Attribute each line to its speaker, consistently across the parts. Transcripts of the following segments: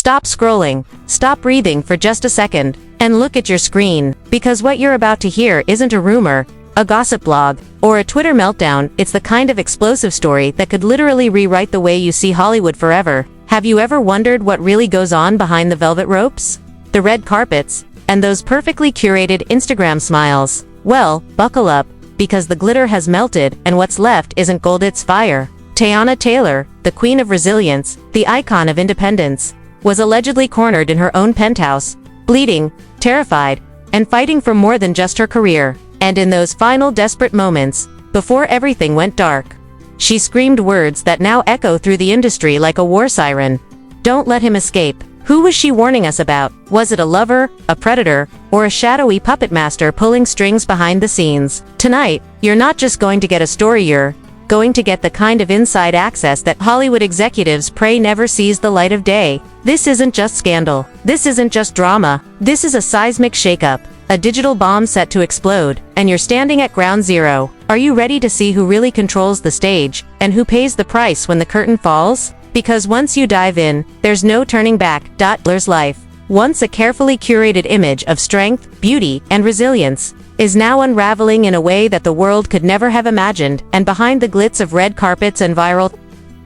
Speaker 1: Stop scrolling, stop breathing for just a second, and look at your screen, because what you're about to hear isn't a rumor, a gossip blog, or a Twitter meltdown. It's the kind of explosive story that could literally rewrite the way you see Hollywood forever. Have you ever wondered what really goes on behind the velvet ropes? The red carpets, and those perfectly curated Instagram smiles? Well, buckle up, because the glitter has melted and what's left isn't gold, it's fire. TeyanaTaylor, the queen of resilience, the icon of independence, was allegedly cornered in her own penthouse, bleeding, terrified, and fighting for more than just her career. And in those final desperate moments, before everything went dark, she screamed words that now echo through the industry like a war siren. Don't let him escape. Who was she warning us about? Was it a lover, a predator, or a shadowy puppet master pulling strings behind the scenes? Tonight, you're not just going to get a story, you're going to get the kind of inside access that Hollywood executives pray never sees the light of day. This isn't just scandal. This isn't just drama. This is a seismic shakeup, a digital bomb set to explode, and you're standing at ground zero. Are you ready to see who really controls the stage, and who pays the price when the curtain falls? Because once you dive in, there's no turning back. Taylor's life, once a carefully curated image of strength, beauty, and resilience, is now unraveling in a way that the world could never have imagined, and behind the glitz of red carpets and viral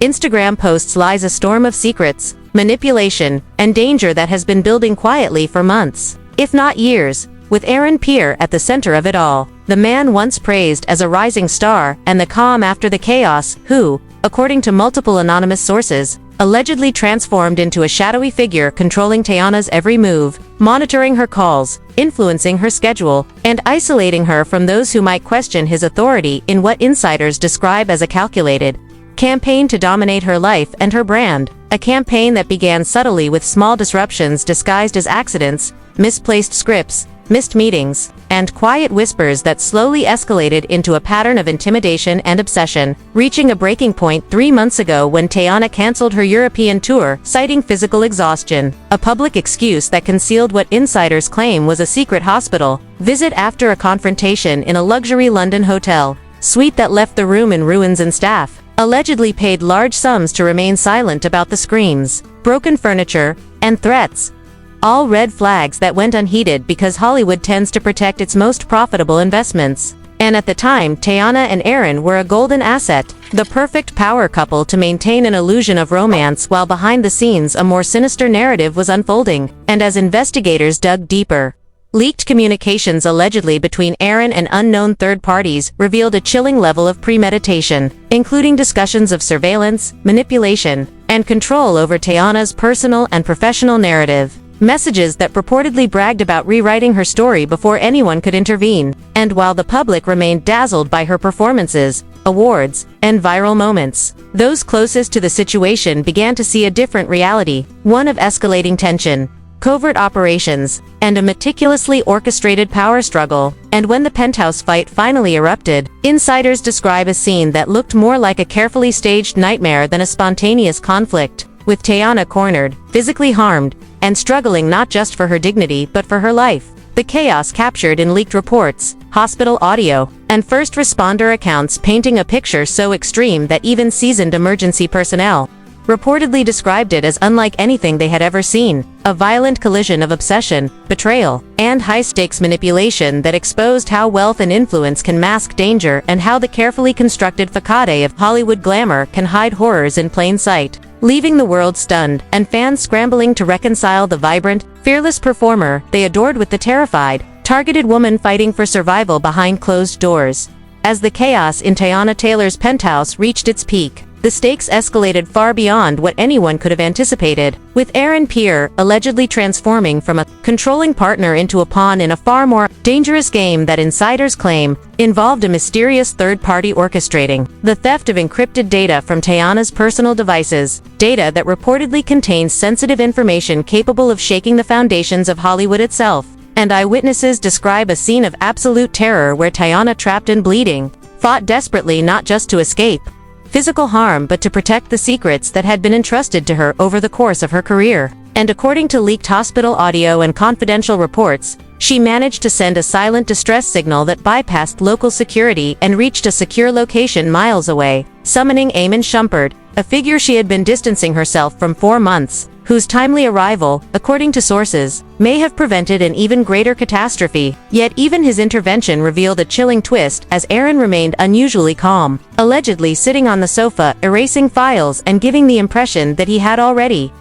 Speaker 1: Instagram posts lies a storm of secrets, manipulation, and danger that has been building quietly for months, if not years, with Aaron Pierre at the center of it all. The man once praised as a rising star and the calm after the chaos, who, according to multiple anonymous sources, allegedly transformed into a shadowy figure controlling Teyana's every move, monitoring her calls, influencing her schedule, and isolating her from those who might question his authority in what insiders describe as a calculated campaign to dominate her life and her brand. A campaign that began subtly with small disruptions disguised as accidents, misplaced scripts, missed meetings, and quiet whispers that slowly escalated into a pattern of intimidation and obsession, reaching a breaking point 3 months ago when Teyana canceled her European tour, citing physical exhaustion, a public excuse that concealed what insiders claim was a secret hospital visit after a confrontation in a luxury London hotel suite that left the room in ruins, and staff allegedly paid large sums to remain silent about the screams, broken furniture, and threats. All red flags that went unheeded because Hollywood tends to protect its most profitable investments. And at the time, Teyana and Aaron were a golden asset, the perfect power couple to maintain an illusion of romance while behind the scenes a more sinister narrative was unfolding. And as investigators dug deeper, leaked communications allegedly between Aaron and unknown third parties revealed a chilling level of premeditation, including discussions of surveillance, manipulation, and control over Teyana's personal and professional narrative. Messages that purportedly bragged about rewriting her story before anyone could intervene. And while the public remained dazzled by her performances, awards, and viral moments, those closest to the situation began to see a different reality, one of escalating tension, covert operations, and a meticulously orchestrated power struggle. And when the penthouse fight finally erupted, insiders describe a scene that looked more like a carefully staged nightmare than a spontaneous conflict, with Teyana cornered, physically harmed, and struggling not just for her dignity but for her life. The chaos captured in leaked reports, hospital audio, and first responder accounts painting a picture so extreme that even seasoned emergency personnel reportedly described it as unlike anything they had ever seen, a violent collision of obsession, betrayal, and high-stakes manipulation that exposed how wealth and influence can mask danger and how the carefully constructed facade of Hollywood glamour can hide horrors in plain sight, leaving the world stunned and fans scrambling to reconcile the vibrant, fearless performer they adored with the terrified, targeted woman fighting for survival behind closed doors. As the chaos in TeyanaTaylor's penthouse reached its peak, the stakes escalated far beyond what anyone could have anticipated, with Aaron Pierre allegedly transforming from a controlling partner into a pawn in a far more dangerous game that insiders claim involved a mysterious third party orchestrating the theft of encrypted data from Teyana's personal devices, data that reportedly contains sensitive information capable of shaking the foundations of Hollywood itself. And eyewitnesses describe a scene of absolute terror where Teyana, trapped and bleeding, fought desperately not just to escape physical harm but to protect the secrets that had been entrusted to her over the course of her career. And according to leaked hospital audio and confidential reports, she managed to send a silent distress signal that bypassed local security and reached a secure location miles away, summoning Eamon Shumpert, a figure she had been distancing herself from for months. whose timely arrival, according to sources, may have prevented an even greater catastrophe. Yet even his intervention revealed a chilling twist as Aaron remained unusually calm, allegedly sitting on the sofa, erasing files and giving the impression that he had already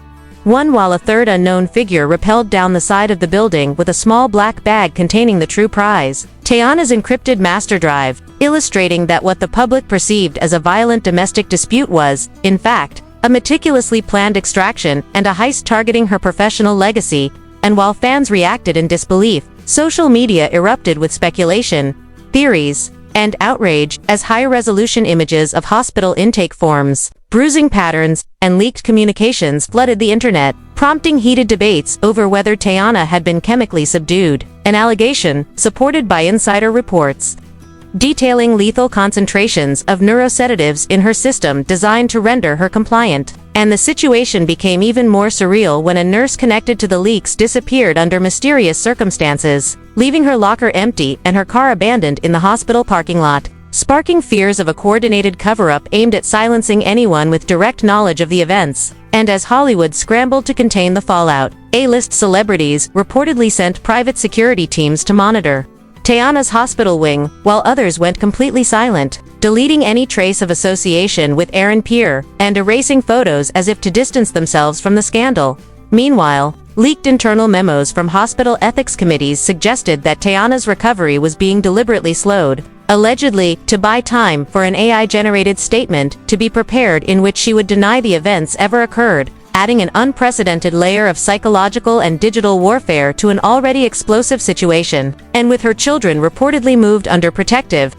Speaker 1: won, while a third unknown figure rappelled down the side of the building with a small black bag containing the true prize, Teyana's encrypted master drive, illustrating that what the public perceived as a violent domestic dispute was, in fact, a meticulously planned extraction and a heist targeting her professional legacy. And while fans reacted in disbelief, social media erupted with speculation, theories, and outrage as high-resolution images of hospital intake forms, bruising patterns, and leaked communications flooded the internet, prompting heated debates over whether Teyana had been chemically subdued, an allegation supported by insider reports detailing lethal concentrations of neurosedatives in her system designed to render her compliant. And the situation became even more surreal when a nurse connected to the leaks disappeared under mysterious circumstances, leaving her locker empty and her car abandoned in the hospital parking lot, sparking fears of a coordinated cover-up aimed at silencing anyone with direct knowledge of the events. And as Hollywood scrambled to contain the fallout, A-list celebrities reportedly sent private security teams to monitor Teyana's hospital wing, while others went completely silent, deleting any trace of association with Aaron Pierre, and erasing photos as if to distance themselves from the scandal. Meanwhile, leaked internal memos from hospital ethics committees suggested that Teyana's recovery was being deliberately slowed, allegedly to buy time for an AI-generated statement to be prepared in which she would deny the events ever occurred, adding an unprecedented layer of psychological and digital warfare to an already explosive situation. And with her children reportedly moved under protective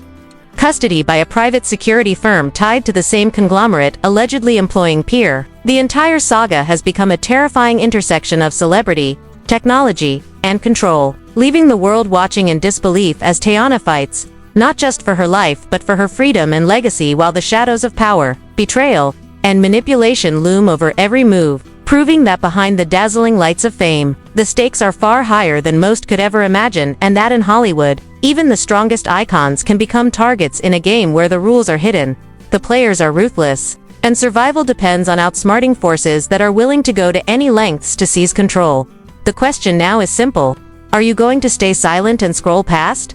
Speaker 1: custody by a private security firm tied to the same conglomerate allegedly employing Pierre, the entire saga has become a terrifying intersection of celebrity, technology, and control, leaving the world watching in disbelief as Teyana fights, not just for her life but for her freedom and legacy, while the shadows of power, betrayal, and manipulation loom over every move, proving that behind the dazzling lights of fame, the stakes are far higher than most could ever imagine, and that in Hollywood, even the strongest icons can become targets in a game where the rules are hidden, the players are ruthless, and survival depends on outsmarting forces that are willing to go to any lengths to seize control. The question now is simple: are you going to stay silent and scroll past?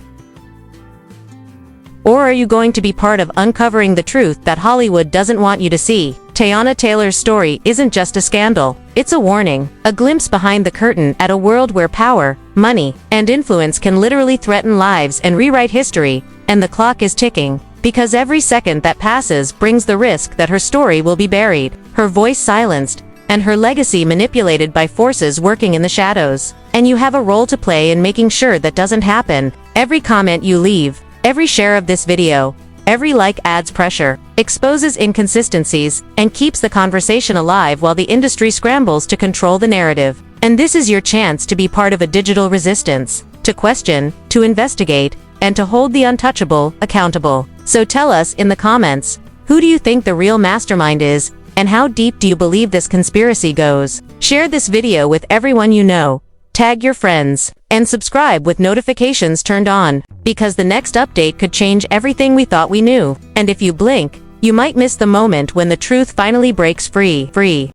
Speaker 1: Or are you going to be part of uncovering the truth that Hollywood doesn't want you to see? TeyanaTaylor's story isn't just a scandal, it's a warning, a glimpse behind the curtain at a world where power, money, and influence can literally threaten lives and rewrite history, and the clock is ticking, because every second that passes brings the risk that her story will be buried, her voice silenced, and her legacy manipulated by forces working in the shadows. And you have a role to play in making sure that doesn't happen. Every comment you leave, every share of this video, every like adds pressure, exposes inconsistencies, and keeps the conversation alive while the industry scrambles to control the narrative. And this is your chance to be part of a digital resistance, to question, to investigate, and to hold the untouchable accountable. So tell us in the comments, who do you think the real mastermind is, and how deep do you believe this conspiracy goes? Share this video with everyone you know, tag your friends, and subscribe with notifications turned on, because the next update could change everything we thought we knew. And if you blink, you might miss the moment when the truth finally breaks free.